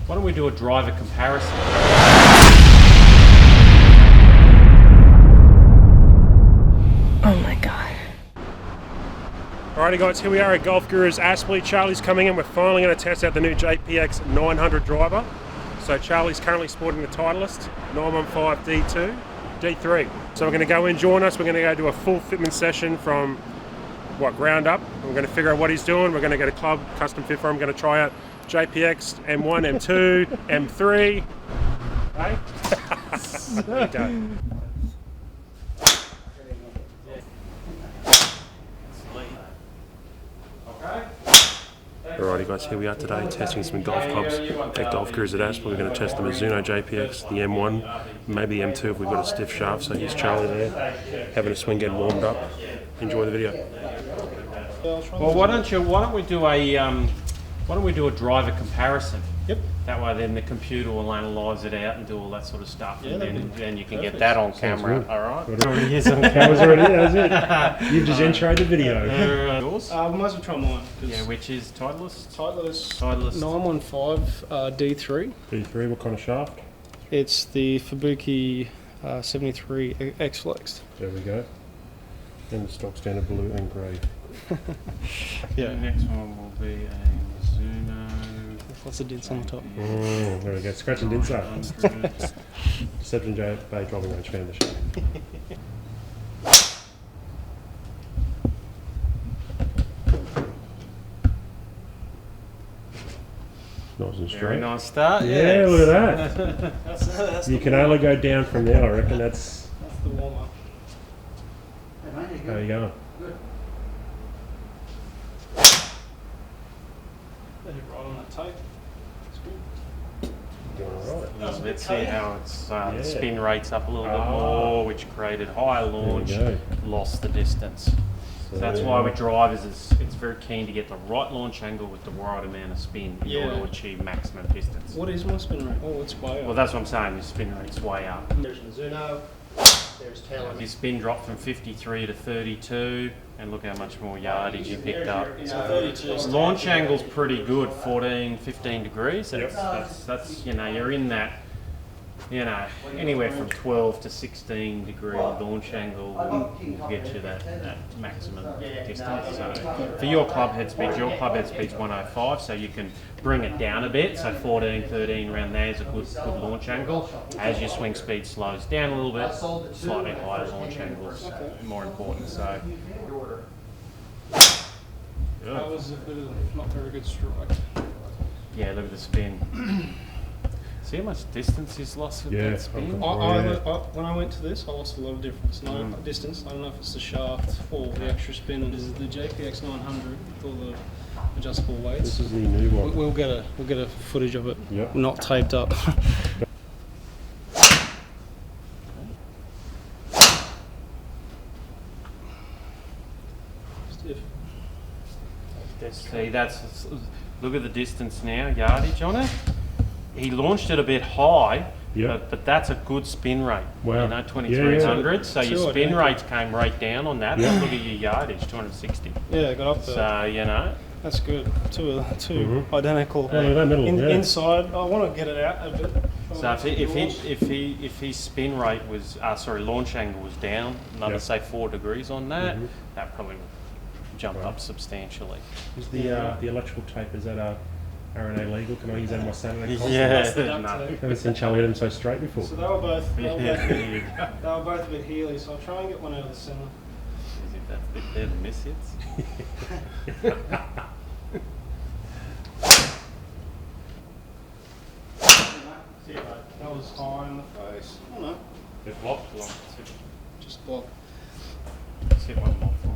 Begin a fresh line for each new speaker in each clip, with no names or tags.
Why don't we do a driver comparison?
Oh my god.
Alrighty guys, here we are at Golf Guru's Aspley. Charlie's coming in. We're finally going to test out the new JPX 900 driver. So Charlie's currently sporting the Titleist 915 D2, D3. So we're going to go in, join us. We're going to go do a full fitment session from ground up. We're going to figure out what he's doing. We're going to get a club custom fit for him. We're going to try out JPX M1, M2, M3. Hey? There you go. Alrighty guys, here we are today testing some golf clubs at Golf Guru's at Aspley. We're going to test the Mizuno JPX, the M1, maybe the M2 if we've got a stiff shaft. So here's Charlie there, having a swing, getting warmed up. Enjoy the video.
Well, why don't we do a driver comparison?
Yep.
That way, then the computer will analyse it out and do all that sort of stuff, and then you can get that on camera. All right.
It already is on camera's already, has it? You've just introed the video.
Yours?
We might as well try mine.
Yeah, which is Titleist.
Titleist
915
D3.
D3, what kind of shaft?
It's the Fubuki 73 X Flex.
There we go. And the stock standard blue and grey.
Yeah. The next one will be a Mizuno.
Lots of dents on the top.
There we go. Scratch and dents up. Deception J Bay driving range fan the show. Nice and straight.
Very nice start.
Yeah,
yes.
look at that.
That's
You can only go down from there, I reckon. That's.
the warm up.
How you going?
Right on that tape. It's good.
Doing alright.
Let's see how its spin rates up a little bit more, which created higher launch, lost the distance. So that's why with drivers, it's very keen to get the right launch angle with the right amount of spin in order to achieve maximum distance.
What is my spin rate? Oh, it's way up.
Well, that's what I'm saying, your spin rate's way up.
There's Mizuno, there's Talon.
Your spin dropped from 53 to 32, and look how much more yardage you picked up.
So 32.
Launch angle's pretty good, 14, 15 degrees. That's you're in that, anywhere from 12 to 16 degree launch angle will get you that maximum distance. So for your club head speed's 105, so you can bring it down a bit. So 14, 13 around there is a good launch angle. As your swing speed slows down a little bit, slightly higher launch angles more important. So.
That was a bit of not very good strike.
Yeah, look at the spin. See how much distance he's lost with that spin?
When I went to this, I lost a lot of difference. Distance. I don't know if it's the shaft or the extra spin. This is the JPX 900 with all the adjustable weights.
This is the new one.
We'll get a footage of it.
Yep.
Not taped up. Stiff.
See, look at the distance now, yardage on it. He launched it a bit high, but that's a good spin rate.
Wow.
2300. So your spin rates came right down on that. And look at your yardage, 260.
Yeah, got up there.
So
that's good. Two identical. Inside, I want to get it out a bit.
So if his spin rate was launch angle was down another say 4 degrees on that, that probably would jump up substantially.
Is the electrical tape, is that RNA legal? Can I use that in my Saturday class?
Yeah, no.
I haven't seen Charlie hit him so straight before.
So they were both a bit heely, so I'll try and get one out of the centre.
Is it that bit there, the miss hits?
That was high in the face. I don't know.
It blocked.
Just block.
Let's hit one more for me.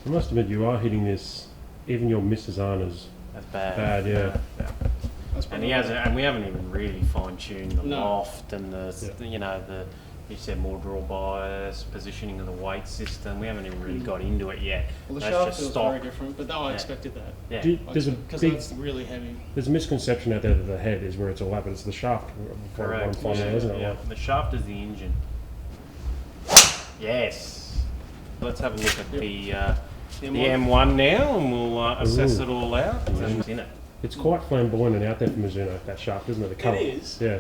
I must admit, you are hitting this. Even your misses aren't as
bad.
Yeah.
And he hasn't, and we haven't even really fine-tuned the loft and the you said more draw bias, positioning of the weight system. We haven't even really got into it yet.
Well, the shaft feels very different, but I expected that.
Yeah.
Because that's really heavy.
There's a misconception out there that the head is where it's all at, but it's the shaft.
Correct.
Isn't it?
Yeah. The shaft is the engine. Yes. Let's have a look at the M1 now, and we'll assess it all out. It's in it.
It's quite flamboyant and out there for Mizuno, that shaft, isn't it? The colour.
It is.
Yeah.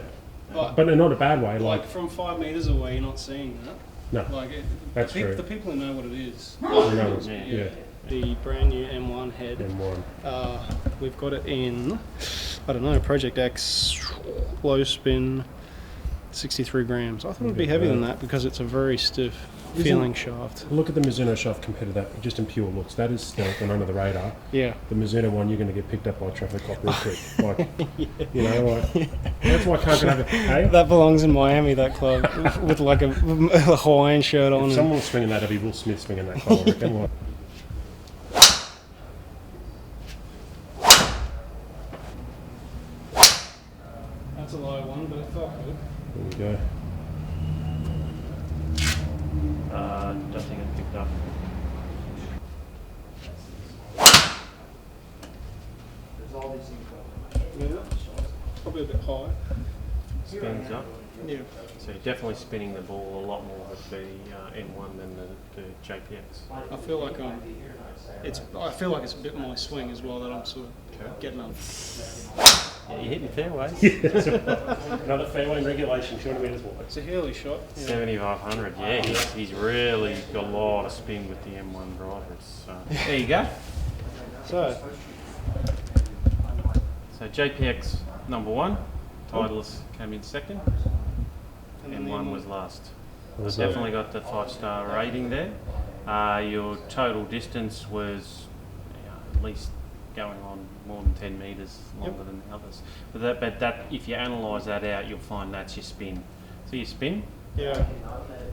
But
in not a bad way.
like from 5 meters away, you're not seeing that.
No.
Like
That's true.
the people who know what it is.
Yeah.
The brand new M1 head.
M1.
We've got it in, I don't know, Project X low spin, 63 grams. I thought it would be heavier than that because it's a very stiff feeling shaft.
Look at the Mizuno shaft compared to that, just in pure looks. That is stealth and under the radar.
Yeah.
The Mizuno one, you're going to get picked up by a traffic cop real quick. Like, you know, like, that's why I can't have it. Hey?
That belongs in Miami, that club, with like a Hawaiian shirt on.
If someone was swinging that, it'd be Will Smith swinging that club, I reckon. Like,
That's a low one, but it felt good.
there we go.
Don't think it picked up.
Yeah, probably a bit high.
Spins up.
Yeah.
So you're definitely spinning the ball a lot more with the N1 than the JPX.
I feel like I feel like it's a bit my swing as well that I'm sort of getting up.
Yeah, you're hitting fairways.
Another fairway in regulation, 200 metres wide.
It's a Healy shot. Yeah.
7,500. Yeah, he's really got a lot of spin with the M1 drivers. There you go. So JPX number 1, Titleist came in second,
And
M1 was last.
So-
Definitely got the 5-star rating there. Your total distance was at least going on more than 10 metres longer than the others. But that if you analyse that out, you'll find that's your spin. So your spin,
Yeah.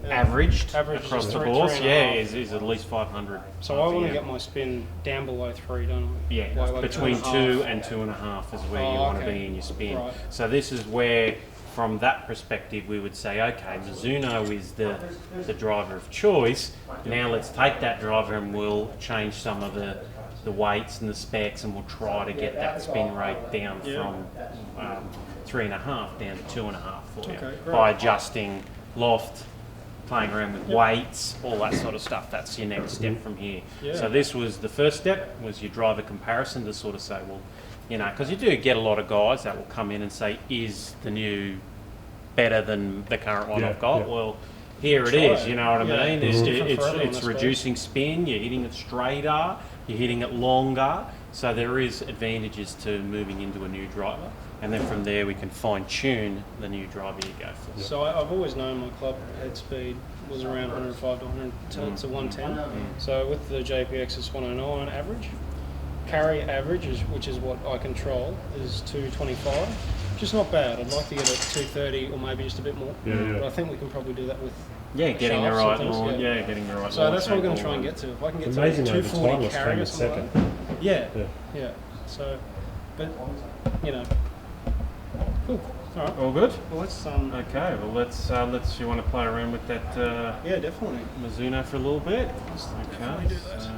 averaged
Average
across
is
the
three,
course,
3.5.
is at least 500.
So I want to
RPM.
get my spin down below 3, don't I?
Yeah,
Like
between
2.5.
2 and 2.5 is where you want to
okay.
be in your spin.
Right.
So this is where, from that perspective, we would say, okay, Mizuno is the driver of choice. Now let's take that driver and we'll change some of the weights and the specs, and we'll try to get that spin rate down from 3.5 down to 2.5 for you,
Okay, great.
by adjusting loft, playing around with weights, all that sort of stuff. That's your next step from here.
Yeah.
So this was the first step, was your driver comparison, to sort of say, well, you know, because you do get a lot of guys that will come in and say, is the new better than the current one I've got?
Yeah.
Well, here it
Try
is,
it.
you know what I
Yeah.
mean?
It's different for everyone, I
It's
suppose.
reducing spin, you're hitting it straighter, you're hitting it longer, so there is advantages to moving into a new driver. And then from there we can fine tune the new driver you go for.
So I've always known my club head speed was around 105 to 110 to 110. So with the JPX it's 109 average. Carry average, which is what I control, is 225. Which is not bad. I'd like to get it 230 or maybe just a bit more.
Yeah.
But I think we can probably do that with
Yeah, getting the
shafts and
right
things,
lawn,
yeah.
getting the right
So
lawn
that's what we're going to
shape
try and
or-
get to. If I can get to
Amazing though, the
240
Titleist
carry
came
or
in
something like
second.
that. Yeah.
Yeah.
Yeah. So, but, you know. Cool. All right.
All good?
Well, let's,
Okay, well let's you want to play around with that
yeah, definitely.
Mizuno for a little bit?
Definitely
Okay,
do that.
so